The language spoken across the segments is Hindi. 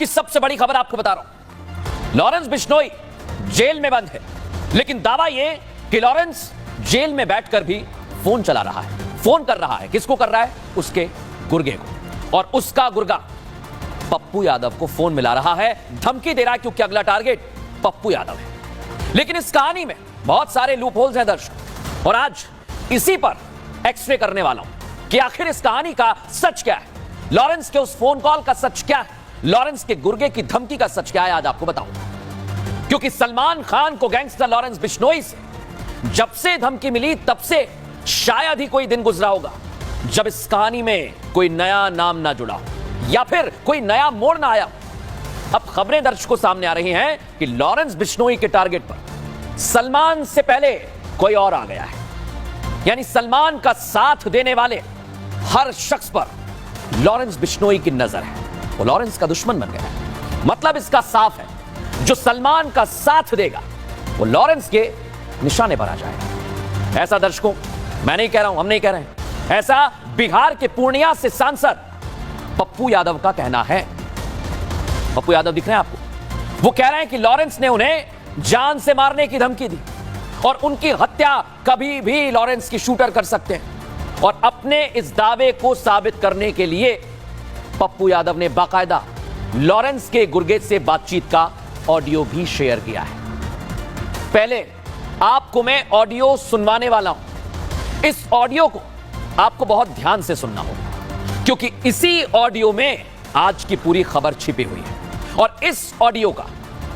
की सबसे बड़ी खबर आपको बता रहा हूं। लॉरेंस बिश्नोई जेल में बंद है, लेकिन दावा यह कि लॉरेंस जेल में बैठकर भी फोन चला रहा है। फोन कर रहा है, किसको कर रहा है? उसके गुर्गे को। और उसका गुर्गा पप्पू यादव को फोन मिला रहा है, धमकी दे रहा है, क्योंकि अगला टारगेट पप्पू यादव है। लेकिन इस कहानी में बहुत सारे लूप होल्स हैं दर्शक, और आज इसी पर एक्सरे करने वाला हूं कि आखिर इस कहानी का सच क्या है। लॉरेंस के उस फोन कॉल का सच क्या है, लॉरेंस के गुर्गे की धमकी का सच क्या है, आज आपको बताऊंगा। क्योंकि सलमान खान को गैंगस्टर लॉरेंस बिश्नोई से जब से धमकी मिली, तब से शायद ही कोई दिन गुजरा होगा जब इस कहानी में कोई नया नाम ना जुड़ा हो या फिर कोई नया मोड़ ना आया। अब खबरें दर्शकों सामने आ रही हैं कि लॉरेंस बिश्नोई के टारगेट पर सलमान से पहले कोई और आ गया है। यानी सलमान का साथ देने वाले हर शख्स पर लॉरेंस बिश्नोई की नजर है, वो लॉरेंस का दुश्मन बन गया है। मतलब इसका साफ है, जो सलमान का साथ देगा वो लॉरेंस के निशाने पर आ जाएगा। ऐसा दर्शकों मैं नहीं कह रहा हूं, हम नहीं कह रहे हैं, ऐसा बिहार के पूर्णिया से सांसद पप्पू यादव का कहना है। पप्पू यादव दिख रहे हैं आपको? वो कह रहे हैं कि लॉरेंस ने उन्हें जान से मारने की धमकी दी और उनकी हत्या कभी भी लॉरेंस की शूटर कर सकते हैं। और अपने इस दावे को साबित करने के लिए पप्पू यादव ने बाकायदा लॉरेंस के गुर्गे से बातचीत का ऑडियो भी शेयर किया है। पहले आपको मैं ऑडियो सुनवाने वाला हूं। इस ऑडियो को आपको बहुत ध्यान से सुनना होगा, क्योंकि इसी ऑडियो में आज की पूरी खबर छिपी हुई है। और इस ऑडियो का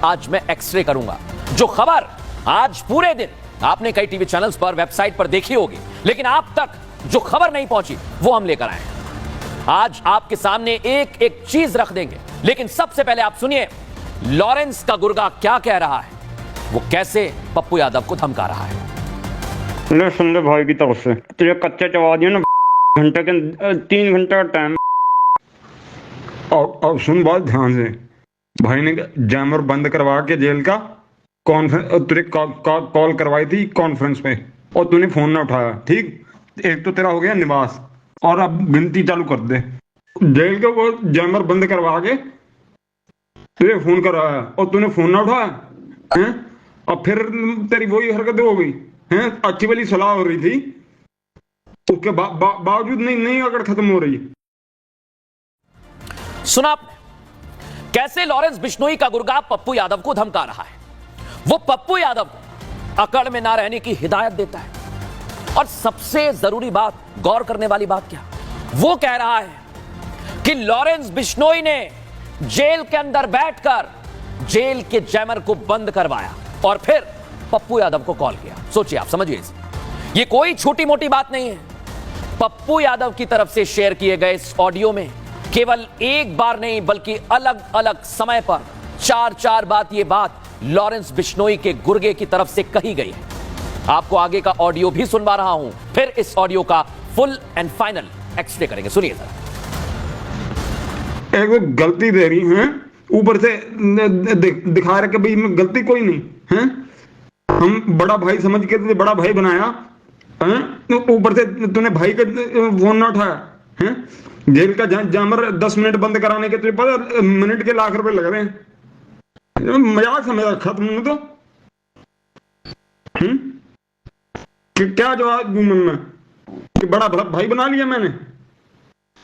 आज मैं एक्सरे करूंगा। जो खबर आज पूरे दिन आपने कई टीवी चैनल्स पर, वेबसाइट पर देखी होगी, लेकिन आप तक जो खबर नहीं पहुंची वो हम लेकर आए हैं। आज आपके सामने एक एक चीज रख देंगे, लेकिन सबसे पहले आप सुनिए लॉरेंस का गुर्गा क्या कह रहा है, वो कैसे पप्पू यादव को धमका रहा है। ले सुन ले भाई की तरफ से, तुझे कच्चे चबा दिया ना घंटे के 3 घंटे का टाइम। और सुन बात ध्यान से, भाई ने जैमर बंद करवा के जेल का कॉन्फ्रेंस तुझे कॉल करवाई थी कॉन्फ्रेंस पे, और तूने फोन ना उठाया। ठीक, एक तो तेरा हो गया निवास, और अब गिनती चालू कर दे। जेल के वो जैमर बंद करवा के तुझे फोन कराया और तूने फोन ना उठाया हैं, और फिर तेरी वही हरकतें हो गई हैं। अच्छी वाली सलाह हो रही थी, उसके बावजूद नहीं अगर खत्म हो रही। सुना आपने कैसे लॉरेंस बिश्नोई का गुर्गा पप्पू यादव को धमका रहा है। वो पप्पू यादव को अकड़ में ना रहने की हिदायत देता है। और सबसे जरूरी बात, गौर करने वाली बात क्या, वो कह रहा है कि लॉरेंस बिश्नोई ने जेल के अंदर बैठकर जेल के जैमर को बंद करवाया और फिर पप्पू यादव को कॉल किया। सोचिए, आप समझिए इसे, ये कोई छोटी मोटी बात नहीं है। पप्पू यादव की तरफ से शेयर किए गए इस ऑडियो में केवल एक बार नहीं, बल्कि अलग अलग समय पर 4 बार ये बात लॉरेंस बिश्नोई के गुर्गे की तरफ से कही गई है। आपको आगे का ऑडियो भी सुनवा रहा हूं, फिर इस ऑडियो का फुल एंड फाइनल एक्सरे करेंगे। सुनिए जरा। एक गलती दे रही है, ऊपर से दिखा रहे कि भाई मैं गलती कोई नहीं है। हम बड़ा भाई समझ के तुझे बड़ा भाई बनाया है, ऊपर से तूने भाई का फोन ना उठाया है। जेल का जामर 10 मिनट बंद कराने के तुझे पता मिनट के लाख रुपए लग रहे हैं। मजाक समझा खत्म तो क्या जवाब दूं मैं कि बड़ा भाई बना लिया मैंने,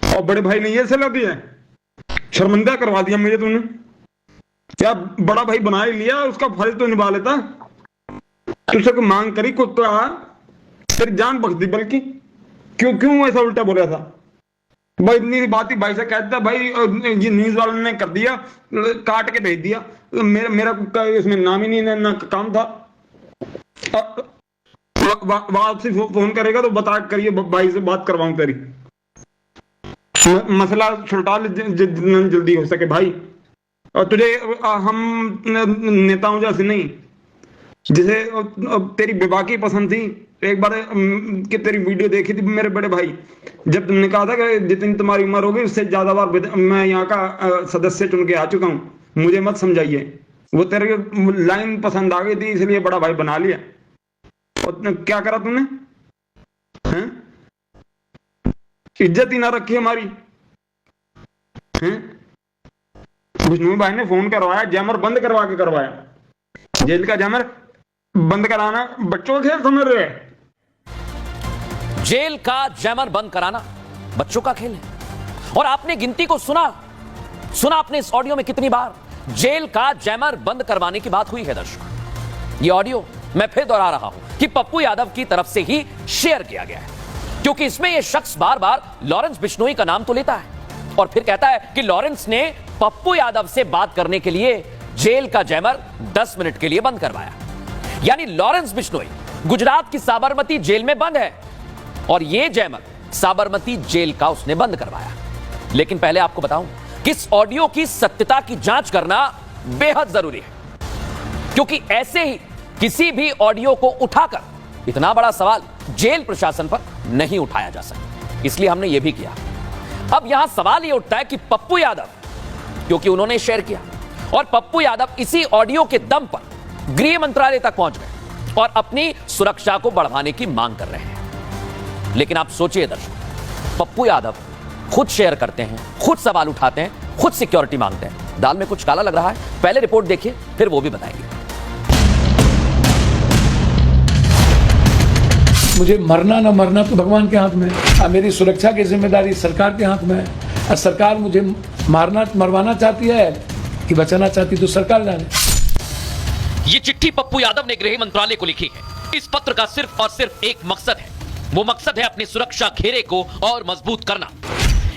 और बड़े भाई ने ये सलाह दी है, शर्मिंदा करवा दिया मुझे तूने। क्या बड़ा भाई बना ही लिया, उसका फर्ज तो निभा लेता। तुझसे कोई मांग करी कुत्ता, तेरी जान बख्श दी, बल्कि क्यों ऐसा उल्टा बोला था भाई। इतनी बात ही भाई से कहता भाई, ये न्यूज वालों ने कर दिया, काट के भेज दिया। मेरा इसमें नाम ही नहीं, ना काम था। वापसी फोन करेगा तो बता करिए, भाई से बात करवाऊं तेरी, मसला सुलटा ले जितना जल्दी हो सके भाई। और तुझे हम नेताओं जैसे नहीं, जिसे तेरी बेबाकी पसंद थी। एक बार कि तेरी वीडियो देखी थी मेरे बड़े भाई, जब तुमने कहा था कि जितनी तुम्हारी उम्र होगी उससे ज्यादा बार मैं यहाँ का सदस्य चुन के आ चुका हूँ, मुझे मत समझाइए। वो तेरे लाइन पसंद आ गई थी, इसलिए बड़ा भाई बना लिया। और क्या करा तूने हैं? इज्जत ही ना रखी हमारी हैं? बिश्नोई भाई ने फोन करवाया, जैमर बंद करवा के करवाया। जेल का जैमर बंद कराना बच्चों का खेल समझ रहे हैं? जेल का जैमर बंद कराना बच्चों का खेल है। और आपने गिनती को सुना आपने इस ऑडियो में कितनी बार जेल का जैमर बंद करवाने की बात हुई है दर्शकों। यह ऑडियो मैं फिर दोहरा रहा हूं कि पप्पू यादव की तरफ से ही शेयर किया गया है, क्योंकि इसमें यह शख्स बार बार लॉरेंस बिश्नोई का नाम तो लेता है और फिर कहता है कि लॉरेंस ने पप्पू यादव से बात करने के लिए जेल का जैमर 10 मिनट के लिए बंद करवाया। यानी लॉरेंस बिश्नोई गुजरात की साबरमती जेल में बंद है और यह जैमर साबरमती जेल का उसने बंद करवाया। लेकिन पहले आपको बताऊं कि इस ऑडियो की सत्यता की जांच करना बेहद जरूरी है, क्योंकि ऐसे ही किसी भी ऑडियो को उठाकर इतना बड़ा सवाल जेल प्रशासन पर नहीं उठाया जा सकता। इसलिए हमने यह भी किया। अब यहां सवाल यह उठता है कि पप्पू यादव, क्योंकि उन्होंने शेयर किया और पप्पू यादव इसी ऑडियो के दम पर गृह मंत्रालय तक पहुंच गए और अपनी सुरक्षा को बढ़ाने की मांग कर रहे हैं। लेकिन आप सोचिए दर्शक, पप्पू यादव खुद शेयर करते हैं, खुद सवाल उठाते हैं, खुद सिक्योरिटी मांगते हैं। दाल में कुछ काला लग रहा है। पहले रिपोर्ट देखिए, फिर वो भी बताएंगे। मुझे मरना ना मरना तो भगवान के हाथ में है। मेरी सुरक्षा की जिम्मेदारी सरकार के हाथ में है। और सरकार मुझे मरवाना चाहती है कि बचाना चाहती तो सरकार जाने। ये चिट्ठी पप्पू यादव ने गृह मंत्रालय को लिखी है। इस पत्र का सिर्फ और सिर्फ एक मकसद है, वो मकसद है अपनी सुरक्षा घेरे को और मजबूत करना।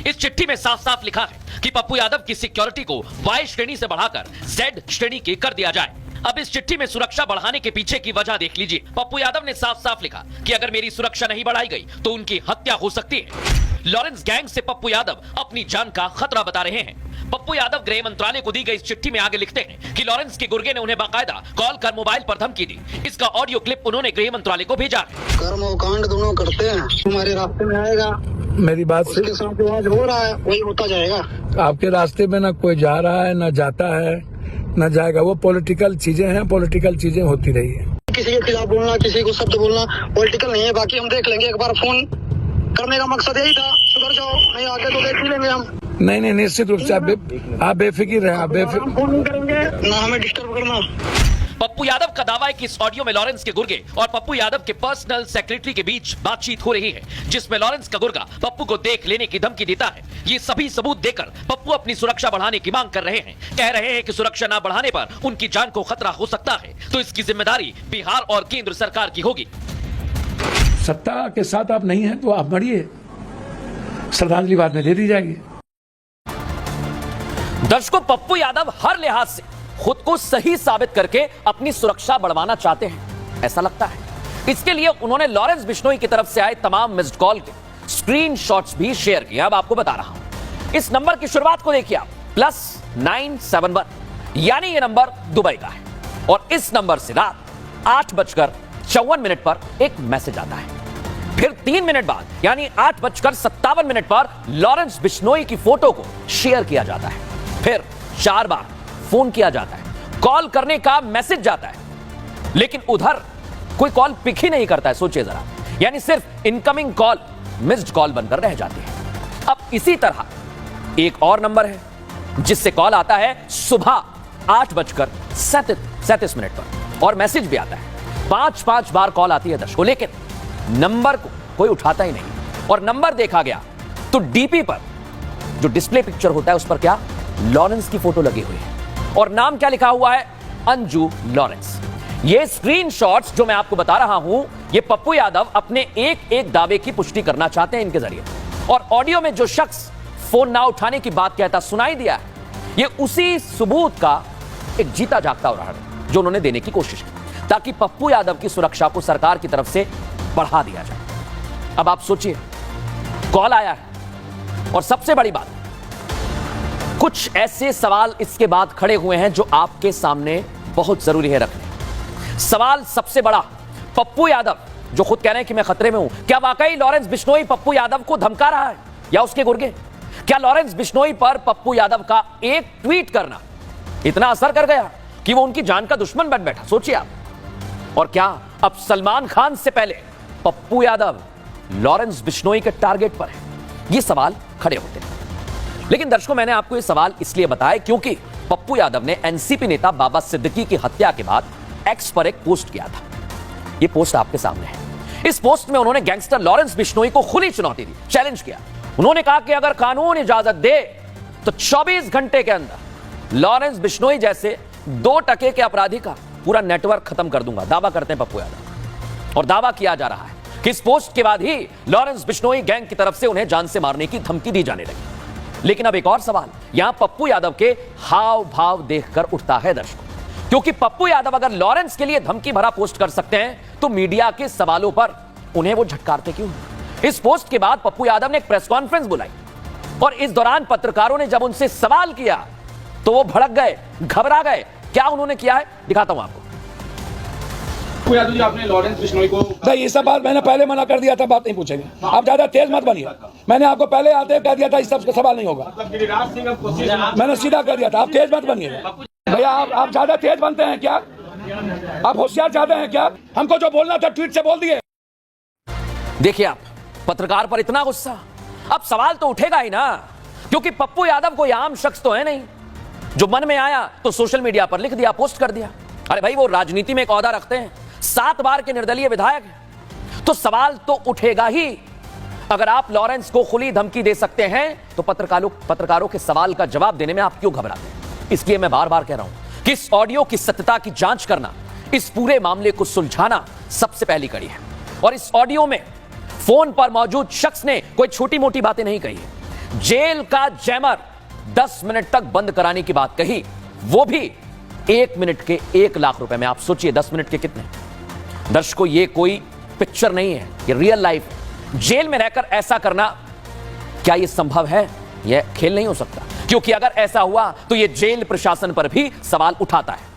इस चिट्ठी में साफ साफ लिखा है कि पप्पू यादव की सिक्योरिटी को Y श्रेणी से बढ़ाकर Z श्रेणी के कर दिया जाए। अब इस चिट्ठी में सुरक्षा बढ़ाने के पीछे की वजह देख लीजिए। पप्पू यादव ने साफ साफ लिखा कि अगर मेरी सुरक्षा नहीं बढ़ाई गई तो उनकी हत्या हो सकती है। लॉरेंस गैंग से पप्पू यादव अपनी जान का खतरा बता रहे हैं। पप्पू यादव गृह मंत्रालय को दी गई इस चिट्ठी में आगे लिखते हैं कि लॉरेंस के गुर्गे ने उन्हें बाकायदा कॉल कर मोबाइल पर धमकी दी। इसका ऑडियो क्लिप उन्होंने गृह मंत्रालय को भेजा है। कर्म और कांड दोनों करते हैं, तुम्हारे रास्ते में आएगा। मेरी बात से उसके साथ जो आज हो रहा है वही होता जाएगा। आपके रास्ते में ना कोई जा रहा है, ना जाता है, ना जाएगा। वो पॉलिटिकल चीजें हैं, पॉलिटिकल चीजें होती रही है। किसी के खिलाफ बोलना, किसी को शब्द बोलना पॉलिटिकल नहीं है। बाकी हम देख लेंगे। एक बार फोन करने का मकसद यही था, सुधर जाओ, नहीं आगे तो देख ही लेंगे हम। नहीं, निश्चित रूप से आप बेफिक्र रहें। आप बेफिक्र, हम फोन नहीं करेंगे, ना हमें डिस्टर्ब करना। पप्पू यादव का दावा है कि इस ऑडियो में लॉरेंस के गुर्गे और पप्पू यादव के पर्सनल सेक्रेटरी के बीच बातचीत हो रही है, जिसमें लॉरेंस का गुर्गा पप्पू को देख लेने की धमकी देता है। ये सभी सबूत देकर पप्पू अपनी सुरक्षा बढ़ाने की मांग कर रहे हैं। कह रहे हैं कि सुरक्षा न बढ़ाने पर उनकी जान को खतरा हो सकता है, तो इसकी जिम्मेदारी बिहार और केंद्र सरकार की होगी। सत्ता के साथ आप नहीं हैं तो आप मरिए, श्रद्धांजलि बाद में दे दी जाएगी। दर्शकों, पप्पू यादव हर लिहाज से खुद को सही साबित करके अपनी सुरक्षा बढ़वाना चाहते हैं, ऐसा लगता है। इसके लिए उन्होंने लॉरेंस बिश्नोई की तरफ से आए तमाम मिस्ड कॉल के स्क्रीनशॉट्स भी शेयर किए। अब आपको बता रहा हूं। इस नंबर की शुरुआत को देखिए आप, +971, यानी यह नंबर दुबई का है और इस नंबर से रात 8:54 पर एक मैसेज आता है। फिर 3 मिनट बाद यानी 8:57 पर लॉरेंस बिश्नोई की फोटो को शेयर किया जाता है। फिर 4 बार फोन किया जाता है, कॉल करने का मैसेज जाता है, लेकिन उधर कोई कॉल पिक ही नहीं करता है। सोचिए जरा, यानी सिर्फ इनकमिंग कॉल मिस्ड कॉल बनकर रह जाती है। अब इसी तरह एक और नंबर है जिससे कॉल आता है सुबह 8:37 पर और मैसेज भी आता है। 5 बार कॉल आती है दर्शकों, लेकिन नंबर को कोई उठाता ही नहीं। और नंबर देखा गया तो डीपी पर जो डिस्प्ले पिक्चर होता है उस पर क्या, लॉरेंस की फोटो लगी हुई है और नाम क्या लिखा हुआ है, अंजू लॉरेंस। ये स्क्रीनशॉट्स जो मैं आपको बता रहा हूं, ये पप्पू यादव अपने एक दावे की पुष्टि करना चाहते हैं इनके जरिए। और ऑडियो में जो शख्स फोन ना उठाने की बात कहता सुनाई दिया है, ये उसी सबूत का एक जीता जागता उदाहरण है जो उन्होंने देने की कोशिश की, ताकि पप्पू यादव की सुरक्षा को सरकार की तरफ से बढ़ा दिया जाए। अब आप सोचिए, कॉल आया है और सबसे बड़ी बात, कुछ ऐसे सवाल इसके बाद खड़े हुए हैं जो आपके सामने बहुत जरूरी है रखने। सवाल सबसे बड़ा, पप्पू यादव जो खुद कह रहे हैं कि मैं खतरे में हूं, क्या वाकई लॉरेंस बिश्नोई पप्पू यादव को धमका रहा है या उसके गुर्गे? क्या लॉरेंस बिश्नोई पर पप्पू यादव का एक ट्वीट करना इतना असर कर गया कि वो उनकी जान का दुश्मन बन बैठा? सोचिए आप। और क्या अब सलमान खान से पहले पप्पू यादव लॉरेंस बिश्नोई के टारगेट पर है? ये सवाल खड़े होते हैं। लेकिन दर्शकों, मैंने आपको ये सवाल इसलिए बताया क्योंकि पप्पू यादव ने एनसीपी नेता बाबा सिद्दीकी की हत्या के बाद एक्स पर एक पोस्ट किया था। यह पोस्ट आपके सामने है। इस पोस्ट में उन्होंने गैंगस्टर लॉरेंस बिश्नोई को खुली चुनौती दी, चैलेंज किया। उन्होंने कहा कि अगर कानून इजाजत दे तो 24 घंटे के अंदर लॉरेंस बिश्नोई जैसे 2% के अपराधी का पूरा नेटवर्क खत्म कर दूंगा। दावा करते हैं पप्पू यादव, और दावा किया जा रहा है कि इस पोस्ट के बाद ही लॉरेंस बिश्नोई गैंग की तरफ से उन्हें जान से मारने की धमकी दी जाने लगी। लेकिन अब एक और सवाल यहां पप्पू यादव के हाव भाव देखकर उठता है दर्शकों, क्योंकि पप्पू यादव अगर लॉरेंस के लिए धमकी भरा पोस्ट कर सकते हैं तो मीडिया के सवालों पर उन्हें वो झटकारते क्यों? इस पोस्ट के बाद पप्पू यादव ने एक प्रेस कॉन्फ्रेंस बुलाई और इस दौरान पत्रकारों ने जब उनसे सवाल किया तो वो भड़क गए, घबरा गए। क्या उन्होंने किया है दिखाता हूं आपको। यादव जी, आपने लॉरेंस बिश्नोई को नहीं, ये सब बात मैंने पहले मना कर दिया था, बात नहीं पूछेंगे। आप ज्यादा तेज मत बनिए। मैंने आपको पहले आते कह दिया था इस सब सवाल नहीं होगा। मैंने सीधा कर दिया था, आप तेज मत बनिए भैया। आप ज्यादा तेज बनते हैं क्या? आप होशियार ज्यादा हैं क्या? हमको जो बोलना था ट्वीट से बोल दिए। देखिए आप, पत्रकार पर इतना गुस्सा, अब सवाल तो उठेगा ही ना, क्योंकि पप्पू यादव कोई आम शख्स तो है नहीं जो मन में आया तो सोशल मीडिया पर लिख दिया, पोस्ट कर दिया। अरे भाई, वो राजनीति में एक ओहदा रखते हैं, 7 बार के निर्दलीय विधायक हैं, तो सवाल तो उठेगा ही। अगर आप लॉरेंस को खुली धमकी दे सकते हैं तो पत्रकारों के सवाल का जवाब देने में आप क्यों घबराते हैं? इसलिए मैं बार बार कह रहा हूं कि इस ऑडियो की सत्यता की जांच करना, इस पूरे मामले को सुलझाना सबसे पहली कड़ी है। और इस ऑडियो में फोन पर मौजूद शख्स ने कोई छोटी मोटी बातें नहीं कही है। जेल का जैमर 10 मिनट तक बंद कराने की बात कही, वो भी 1 मिनट के 1 लाख रुपए में। आप सोचिए 10 मिनट के कितने? दर्शकों, ये कोई पिक्चर नहीं है, ये रियल लाइफ है। जेल में रहकर ऐसा करना, क्या ये संभव है? यह खेल नहीं हो सकता, क्योंकि अगर ऐसा हुआ तो यह जेल प्रशासन पर भी सवाल उठाता है।